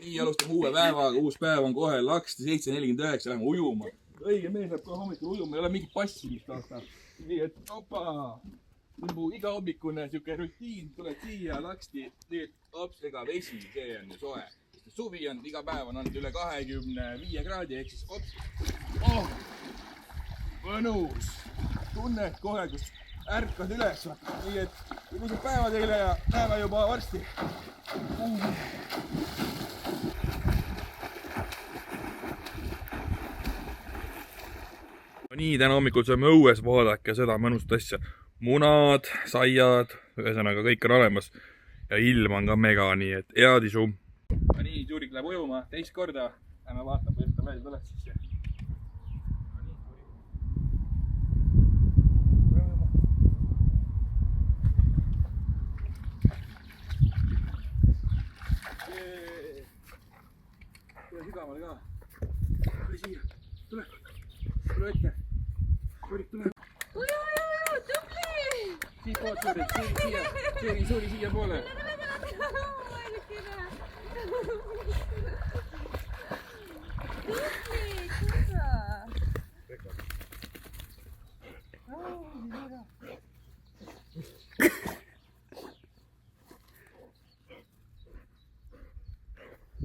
Nii alustame uue päevaga, uus päev on kohe laksti 7:49, lähme ujuma. Õige mees läheb kohe hommikul ujuma, ei ole mingit passimist aastal. Nii et opa, mu iga hommikune siuke rutiin, tuled siia laksti, nüüd hops, ega vesi, see on ju soe. Suvi on, iga päev on olnud üle 25 kraadi, ehk siis hops, mõnus. Tunned kohe, kus ärkad üles. Nii et ilusad päeva teile ja näeme juba varsti. Nii, täna hommikul saame õues, vaadake seda mõnusat asja. Munad, saiad, ühesõnaga kõik on olemas. Ja ilm on ka mega, nii et eadisu. Nii, Jurik läheb ujuma teist korda. Lähme vaatame, kuidas ta välja tuleb siis. Tule sügavale ka. Tule siia. Tule ette. Jurik, tule. Tubli! Siit pood, Jurik. Siia. Suuri siia poole.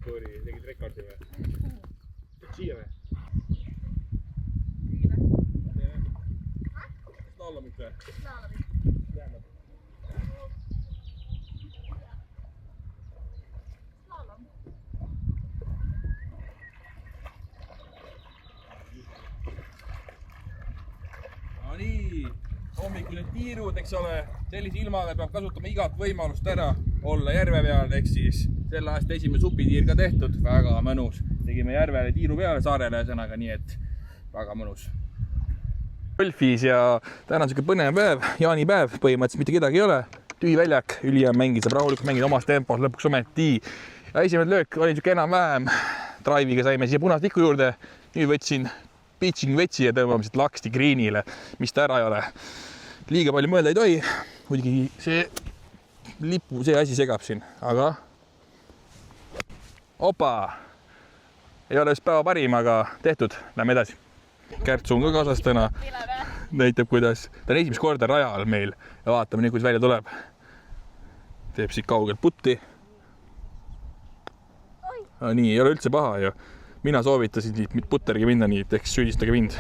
Suuri, tegid rekordi või? Siia või? Slalomit või? Slalomit. Slalom. No nii, hommikused tiirud, eks ole, sellise ilmaga peab kasutama igat võimalust ära olla järve peal, ehk siis selle aasta esimene supitiir ka tehtud, väga mõnus. Tegime järvele tiiru peale saarele sõnaga, nii et väga mõnus. Golfis ja täna on siuke põnev päev, jaanipäev, põhimõtteliselt mitte kedagi ei ole. Tühi väljak, ülihea mängida, saab rahulikult mängida omas tempos, lõpuks ometi. Ja esimene löök oli siuke enam-vähem. Drive'iga saime siia punast liku juurde. Nüüd võtsin pitching vetsi ja tõmbame siit laksti greenile, mis ta ära ei ole. Liiga palju mõelda ei tohi. Muidugi see lipu, see asi segab siin, aga opa! Ei ole just päeva parim, aga tehtud. Lähme edasi. Kärtsu on ka kaasas täna. Näitab, kuidas. Ta on esimest korda rajal meil ja vaatame nii, kuidas välja tuleb. Teeb siit kaugelt putti. Nii, ei ole üldse paha ju. Mina soovitasin putteriga minna, nii et eks süüdistage mind.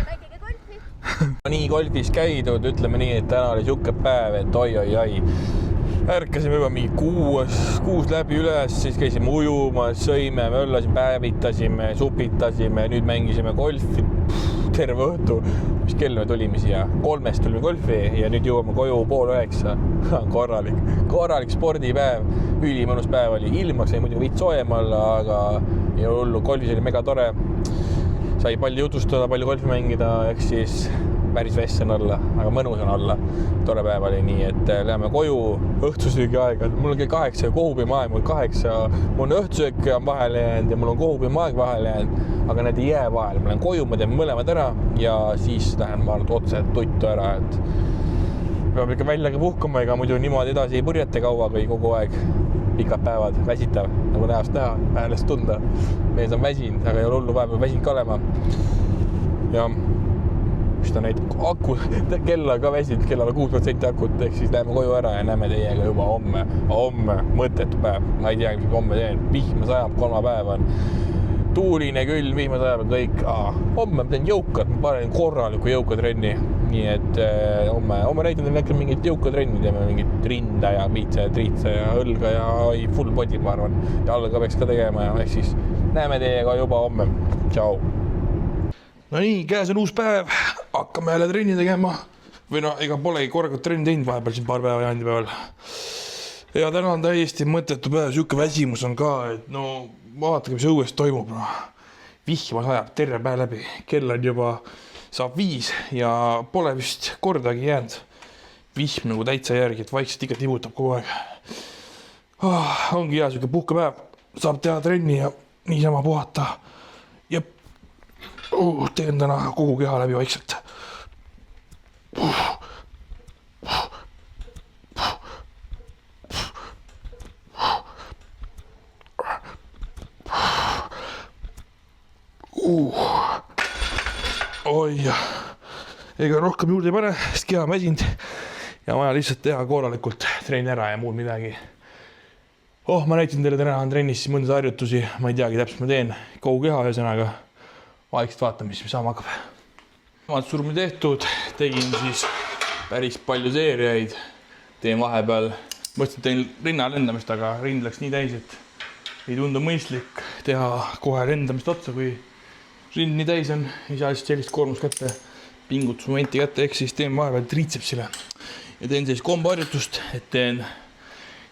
Nii golfis käidud, ütleme nii, et täna oli siuke päev, et oi. Ärkasime juba mingi kuus läbi üles, siis käisime ujumas, sõime, möllasime, päevitasime, supitasime, nüüd mängisime golfi terve õhtu. Mis kell me tulime siia? 3-st tulime golfi ja nüüd jõuame koju 8:30. Korralik spordipäev, ülimõnus päev oli. Ilmaks sai muidugi veits soojem olla, aga ei hullu, golfis oli mega tore. Sai palju jutustada, palju golfi mängida, ehk siis päris vess on olla, aga mõnus on olla. Tore päev oli nii, et läheme koju õhtusöögi aega. Mul on kell 8 kohupimaaeg, mul 8, mul on õhtusöök vahele jäänud ja mul on kohupimaaeg vahele jäänud, aga need ei jää vahele. Ma lähen koju, ma teen mõlemad ära ja siis lähen ma otse tuttu ära, et peab ikka välja puhkama, ega muidu niimoodi edasi ei purjeta kaua, kui kogu aeg pikad päevad, väsitav, nagu näost näha, häälest tunda. Mees on väsinud, aga ei ole hullu, vahepeal väsinud ka olema. Ja mis ta näitab, aku, kella ka väsinud, kellal 6% akut, ehk siis läheme koju ära ja näeme teiega juba homme, mõttetu päev. Ma ei tea, mis homme teen, vihma sajab, 3 päev on. Tuuline küll, vihma sajab ja kõik. Homme ma teen jõukad, ma panen korraliku jõukatrenni. Nii et homme näitan teile mingit jõukatrenni, teeme mingit rinda ja piitsa ja triitsa ja õlga ja full body, ma arvan. Ja alga peaks ka tegema ja ehk siis näeme teiega juba homme. Tšau! No nii, käes on uus päev. Hakkame jälle trenni tegema. Või no, ega polegi korraga trenni teinud vahepeal siin paar päeva jaanipäeval. Ja täna on täiesti mõttetu päev, siuke väsimus on ka, et no vaatake, mis õues toimub. Vihma sajab terve päev läbi. Kell on juba saab 5 ja pole vist kordagi jäänud. Vihm nagu täitsa järgi, et vaikselt ikka tibutab kogu aeg. Ongi hea siuke puhkepäev. Saab teha trenni ja niisama puhata. Ja teen täna kogu keha läbi vaikselt. Oi, ega rohkem juurde ei pane, sest keha on väsinud ja vaja lihtsalt teha korralikult trenni ära ja muud midagi. Ma näitan teile täna trennis mõnda harjutusi, ma ei teagi täpselt, ma teen kogu keha ühesõnaga. Vaikselt vaatame, mis saama hakkab. Surmi tehtud, tegin siis päris palju seeriaid, teen vahepeal, mõtlesin, teen rinna lendamist, aga rind läks nii täis, et ei tundu mõistlik teha kohe lendamist otsa, kui rind nii täis on, ei saa lihtsalt sellist koormust kätte, pingutusmomenti kätte, ehk siis teen vahepeal triitsepsile ja teen sellist komboharjutust, et teen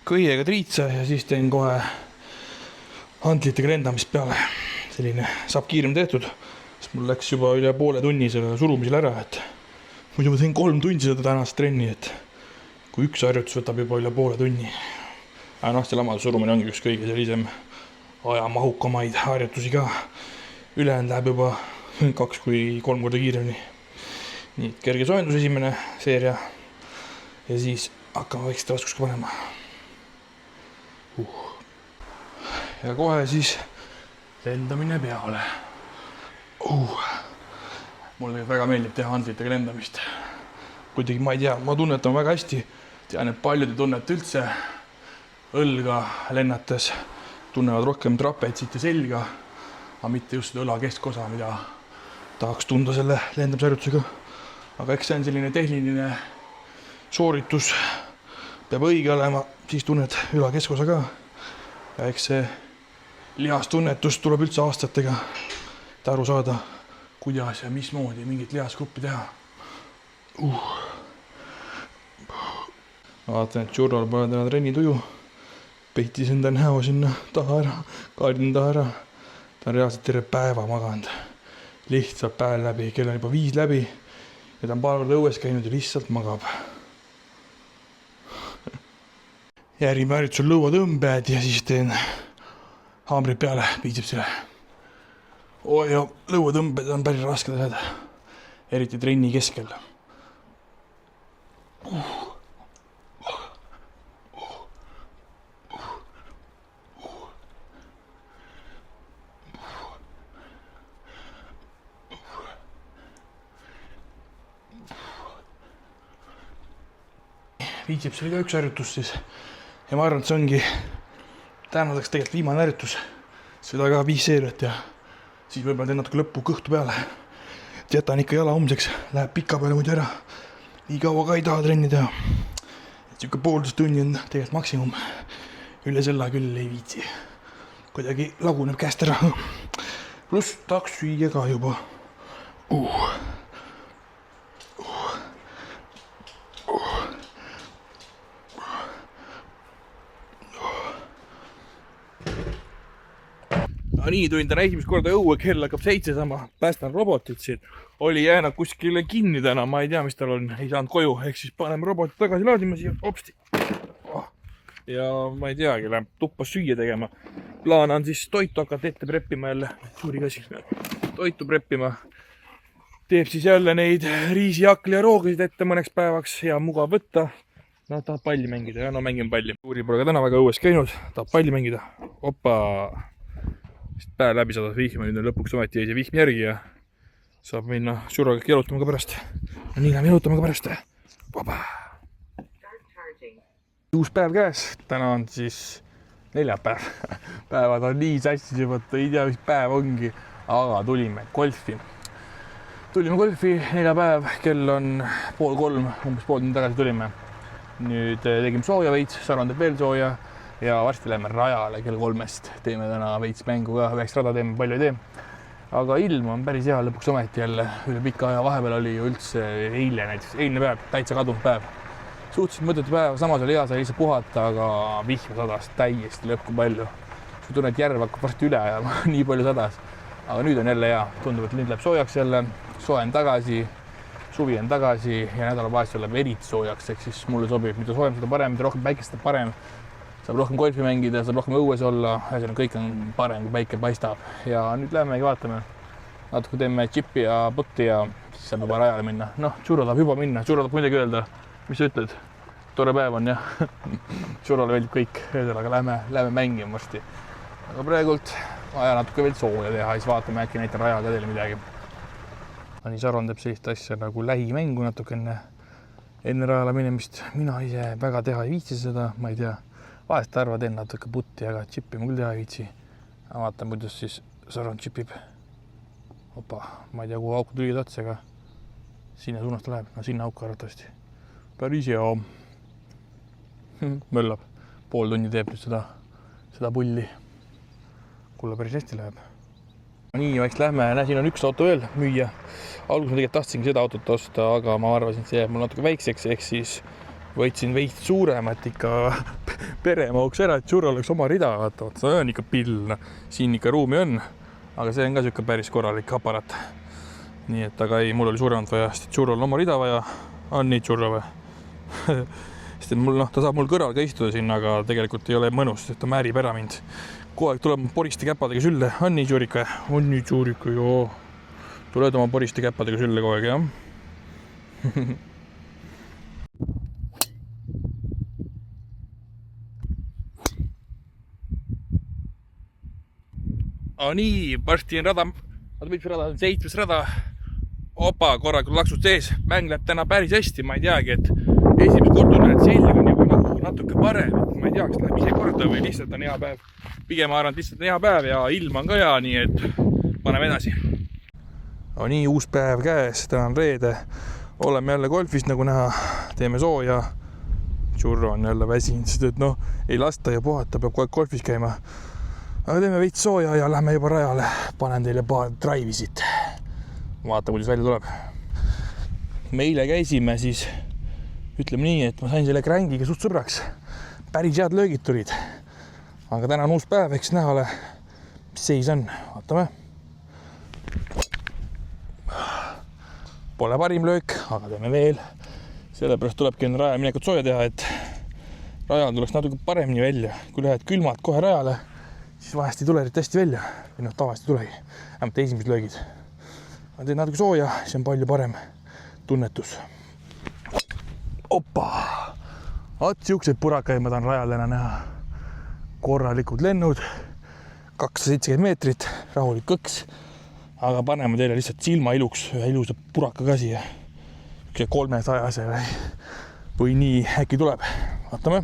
kõiega triitsa ja siis teen kohe hantlitega lendamist peale. Selline saab kiirem tehtud, sest mul läks juba üle poole tunni selle surumisel ära, et muidu ma teen 3 tundi seda tänast trenni, et kui üks harjutus võtab juba üle poole tunni. See lamadus surumine ongi üks kõige sellisem ajamahukamaid harjutusi ka. Ülejäänud läheb juba 2 kui 3 korda kiiremini. Nii, kerge soojendus esimene seeria ja siis hakkame vaikselt raskuska panema. Ja kohe siis lendamine peale. Mulle väga meeldib teha hantlitega lendamist. Kuidagi ma ei tea, ma tunnetan väga hästi. Tean, et paljud ei tunneta üldse õlga lennates. Tunnevad rohkem trapetsit ja selga, aga mitte just seda õla keskosa, mida tahaks tunda selle lendamisharjutusega. Aga eks see on selline tehniline sooritus. Peab õige olema, siis tunned üla keskosa ka. Ja eks see lihastunnetus tuleb üldse aastatega, et aru saada, kuidas ja mismoodi mingit lihasgruppi teha. Vaatan, et Jurol pole täna trenni tuju. Peitis enda näo sinna taha ära, kaardin taha ära. Ta on reaalselt terve päeva maganud. Lihtsalt päev läbi, kell on juba 5 läbi ja ta on paar korda õues käinud ja lihtsalt magab. Järgmine harjutus on lõuatõmbed ja siis teen haamrid peale biitsepsile. Ja lõuatõmbed on päris rasked asjad, eriti trenni keskel. Biitseps oli ka üks harjutus siis ja ma arvan, et see ongi tänaseks tegelikult viimane harjutus. Seda ka 5 seeriat ja siis võib-olla teen natuke lõppu kõhtu peale. Jätan ikka jala homseks, läheb pika peale muidu ära. Nii kaua ka ei taha trenni teha. Et siuke 1,5 tunni on tegelikult maksimum. Üle selle küll ei viitsi. Kuidagi laguneb käest ära. Plus tahaks süüa ka juba. Nii tulin täna esimest korda õue, kell hakkab 7 sama, päästan robotit siin. Oli jäänud kuskile kinni täna, ma ei tea, mis tal on, ei saanud koju, ehk siis paneme robotit tagasi laadima siia, hopsti. Ja ma ei teagi, läheb tuppa süüa tegema. Plaan on siis toitu hakata ette preppima jälle, suuri käsi, toitu preppima. Teeb siis jälle neid riisiakli ja roogasid ette mõneks päevaks ja mugav võtta. Tahab palli mängida ja mängime palli. Suuri pole ka täna väga õues käinud, tahab palli mängida. Opa! Päev läbi saada vihma, nüüd on lõpuks ometi jäi see vihm järgi ja saab minna Suroga jalutama ka pärast. Ja nii läheme jalutama ka pärast. Vaba! Uus päev käes, täna on siis neljapäev. Päevad on nii sassis juba, et ei tea, mis päev ongi, aga tulime golfi. Tulime golfi neljapäev, kell on 2:30, umbes pool tundi tagasi tulime. Nüüd tegime sooja veits, Saron teeb veel sooja. Ja varsti läheme rajale kell 3. Teeme täna veits mängu ka, 9 rada teeme, palju ei tee. Aga ilm on päris hea lõpuks ometi jälle üle pika aja. Vahepeal oli ju üldse eile näiteks, eilne päev, täitsa kadunud päev. Suhteliselt mõttetu päev, samas oli hea, sai lihtsalt puhata, aga vihma sadas täiesti lõpku palju. Kui tunnen, et järv hakkab varsti üle ajama, nii palju sadas. Aga nüüd on jälle hea, tundub, et nüüd läheb soojaks jälle, soojen tagasi, suvi on tagasi ja nädalavahetusel läheb eriti soojaks, ehk siis mulle sobib, mida soojem seda parem, mida rohkem päikest saab parem. Saab rohkem golfi mängida, saab rohkem õues olla, kõik on parem, kui päike paistab. Ja nüüd lähemegi vaatame. Natuke teeme chipi ja putti ja siis saab juba rajale minna. Juro tahab juba minna, Juro tahab midagi öelda. Mis sa ütled? Tore päev on, jah. Jurole meeldib kõik, aga lähme mängima varsti. Aga praegult vaja natuke veel sooja teha, siis vaatame äkki näitan raja ka teile midagi. Nii Saron teeb sellist asja nagu lähimängu natuke enne rajale minemist. Mina ise väga teha ei viitsi seda, ma ei tea. Vahest arva teen natuke putti, aga tšippi ma küll teha ei viitsi. Vaatan, kuidas siis Saron tšipib. Opa, ma ei tea, kuhu auku tuli tatsi, aga sinna suunas ta läheb. No sinna auku arvatavasti. Päris hea. Möllab. Pool tunni teeb nüüd seda pulli. Kuule päris hästi läheb. Nii, vaiks lähme. Siin on üks auto veel müüa. Alguses ma tegelikult tahtsingi seda autot osta, aga ma arvasin, et see jääb mul natuke väikseks, ehk siis võtsin veits suuremat ikka pere mahuks ära, et Tšurro oleks oma rida. Vaata, see on ikka pill. Siin ikka ruumi on, aga see on ka siuke päris korralik aparaat. Nii et aga ei, mul oli suuremat vaja, sest Tšurrol on oma rida vaja. On nii Tšurro või? Sest mul, ta saab mul kõrval ka istuda siin, aga tegelikult ei ole mõnus, sest ta määrib ära mind. Kogu aeg tuleb poriste käpadega sülle. On nii Tšurika? On nii Tšurika, joo. Tuled oma poriste käpadega sülle kogu aeg, jah? Nii, varsti on rada, 7. rada. Opa, korrakult laksud sees. Mäng läheb täna päris hästi, ma ei teagi, et esimest korda on, et selg on juba natuke parem. Ma ei tea, kas läheb ise korda või lihtsalt on hea päev. Pigem ma arvan, et lihtsalt on hea päev ja ilm on ka hea, nii et paneme edasi. Nii, uus päev käes, täna on reede. Oleme jälle golfis, nagu näha. Teeme sooja. Tšurro on jälle väsinud, sest et ei lasta ja puhata, peab kogu aeg golfis käima. Aga teeme veits sooja ja lähme juba rajale. Panen teile paar drive'i siit. Vaata, kuidas välja tuleb. Me eile käisime siis, ütleme nii, et ma sain selle krängiga suht sõbraks. Päris head löögid tulid. Aga täna on uus päev, eks näha ole, mis seis on. Vaatame. Pole parim löök, aga teeme veel. Sellepärast tulebki enne raja minekut sooja teha, et rajal tuleks natuke paremini välja. Kui lähed külmalt kohe rajale, siis vahest ei tule hästi välja. Või tavaliselt ei tulegi. Vähemalt esimesed löögid. Ma teen natuke sooja, siis on palju parem tunnetus. Opa! Siukseid purakaid ma tahan rajal täna näha. Korralikud lennud. 270 meetrit, rahulik kõks. Aga paneme teile lihtsalt silma iluks, ühe ilusa puraka ka siia. 300 või nii äkki tuleb. Vaatame.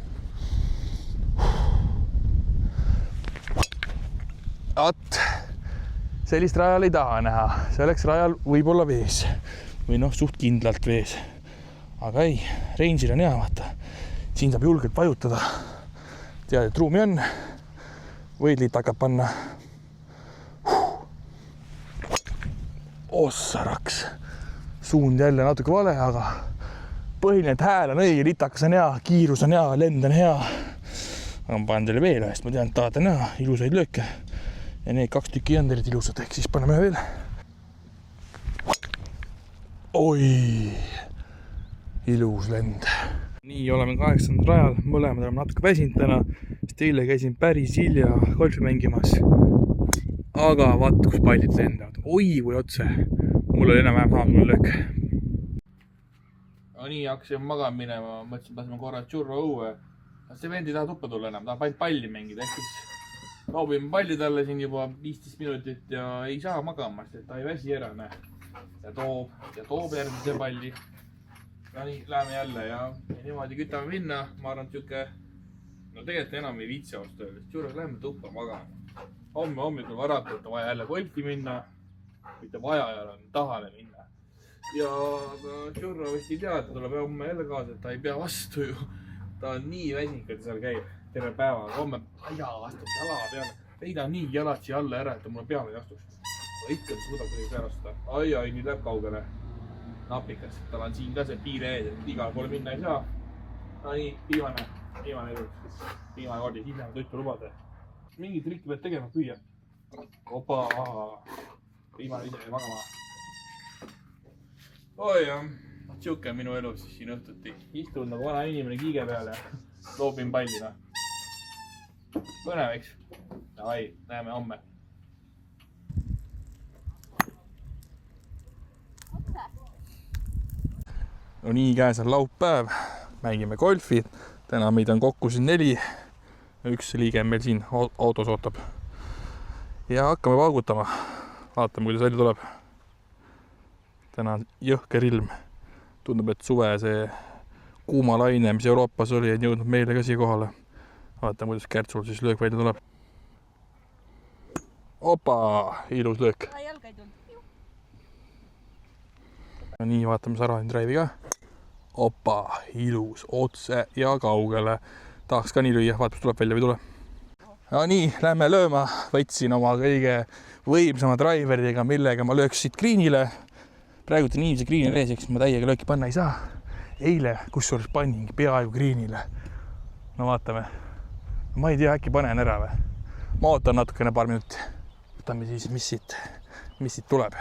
Sellist rajal ei taha näha. Selleks rajal võib olla vees. Või suht kindlalt vees. Aga ei, range'il on hea, vaata. Siin saab julgelt vajutada. Tead, et ruumi on. Võidliit hakkab panna. Ossaraks. Suund jälle natuke vale, aga põhiline, et hääl on õige, litakas on hea, kiirus on hea, lend on hea. Aga ma panen teile veel ühest, ma tean, et tahate näha ilusaid lööke. Ja need 2 tükki on teile ilusad, ehk siis paneme veel. Oi, ilus lend. Nii, oleme 8. rajal, mõlemad oleme natuke väsinud täna, sest eile käisin päris hilja golfi mängimas. Aga vaat, kus pallid lendavad. Oi, või otse. Mul oli enam-vähem samasugune löök. Nii, hakkasin magama minema, mõtlesin, pääseme korra Tšurro õue. See vend ei taha tuppa tulla enam, tahab ainult palli mängida. Ehk siis loobime palli talle siin juba 15 minutit ja ei saa magama, sest ta ei väsi ära. Ja toob järgmise palli. Ja nii, läheme jälle ja niimoodi kütame minna. Ma arvan, et siuke, tegelikult enam ei viitsi ausalt öelda. Tšurro, läheme tuppa magama. Homme hommikul varatult on vaja jälle golfi minna. Mitte vaja ja tahale minna. Ja Tšurro vist ei tea, et ta tuleb homme jälle kaasa, et ta ei pea vastu ju. Ta on nii väsik, et seal käib terve päeva. Homme astub jala peale. Peida nii jalad siia alla ära, et ta mulle peale ei astuks. Ta ikka suudab kuidagi ära. Ai, nüüd läheb kaugele. Napikas. Tal on siin ka see piir ees, et igale poole minna ei saa. Nii, viimane kord. Viimane kord ja siis läheme toitu lubada. Mingi trikki pead tegema püüa. Opa! Viimane ise magama. Oi jah, siuke on minu elu siis siin õhtuti. Istun nagu vana inimene kiige peale ja loobin pallina. Põnev, eks? Davai, näeme homme. No nii, käes on laupäev. Mängime golfi. Täna meid on kokku siin 4. Üks liige meil siin autos ootab. ja hakkame paugutama. Vaatame, kuidas välja tuleb. Täna on jõhker ilm. Tundub, et suve see kuuma laine, mis Euroopas oli, on jõudnud meile ka siia kohale. Vaatame, kuidas Kärtsul siis löök välja tuleb. Opa, ilus löök. Nii, vaatame Sarani drive'i ka. Opa, ilus, otse ja kaugele. Tahaks ka nii lüüa, vaat, mis tuleb välja või tule. No nii, lähme lööma. Võtsin oma kõige võimsama driveriga, millega ma lööks siit greenile. Praegu on inimese greenile ees, eks ma täiega lööki panna ei saa. Eile, kusjuures paningi peaaegu greenile. No vaatame. Ma ei tea, äkki panen ära või. Ma ootan natukene paar minutit. Võtame siis, mis siit tuleb.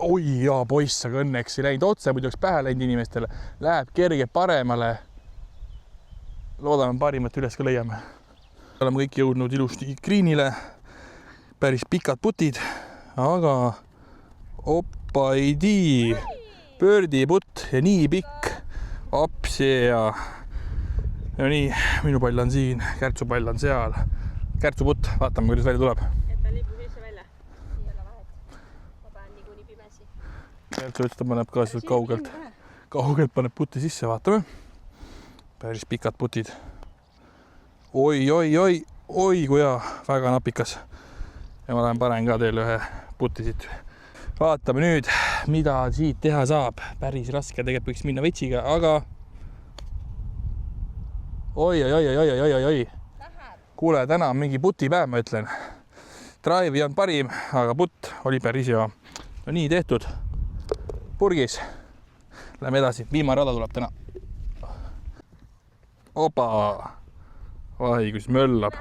Oi jaa, poiss, aga õnneks ei läinud otse, muidu oleks pähe läinud inimestele. Läheb kerge paremale. Loodame parimat üles ka leiame. Oleme kõik jõudnud ilusti greenile. Päris pikad putid, aga oppa ei tii. Pöördi putt ja nii pikk. Apsi ja nii, minu pall on siin, Kärtsu pall on seal. Kärtsu putt, vaatame, kuidas välja tuleb. Et ta liibu sisse välja. Ei ole vahet. Ma panen niikuinii pimesi. Kärtsu ütles, ta paneb ka sealt kaugelt. Kaugelt paneb putti sisse, vaatame. Päris pikad putid. Oi, kui hea, väga napikas. Ja ma lähen panen ka teile ühe putti siit. Vaatame nüüd, mida siit teha saab. Päris raske, tegelikult võiks minna vetsiga, aga oi. Kuule, täna on mingi puti päev, ma ütlen. Drive on parim, aga putt oli päris hea. No nii tehtud. Purgis. Lähme edasi. Viimane rada tuleb täna. Opa. Vai, kus möllab.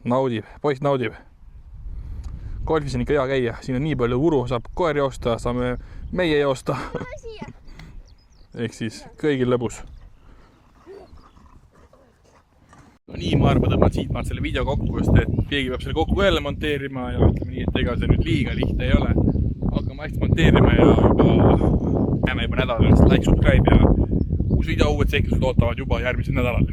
Naudib. Poiss naudib. Golfis on ikka hea käia. Siin on nii palju uru. Saab koer joosta, saame meie joosta. Ehk siis kõigil lõbus. No nii, ma arvan, tõmban siit maalt selle video kokku, just et keegi peab selle kokku jälle monteerima ja ütleme nii, et ega see nüüd liiga lihtne ei ole. Hakkame hästi monteerima ja juba näeme juba nädal, like, subscribe ja uus video, uued seiklused ootavad juba järgmisel nädalal.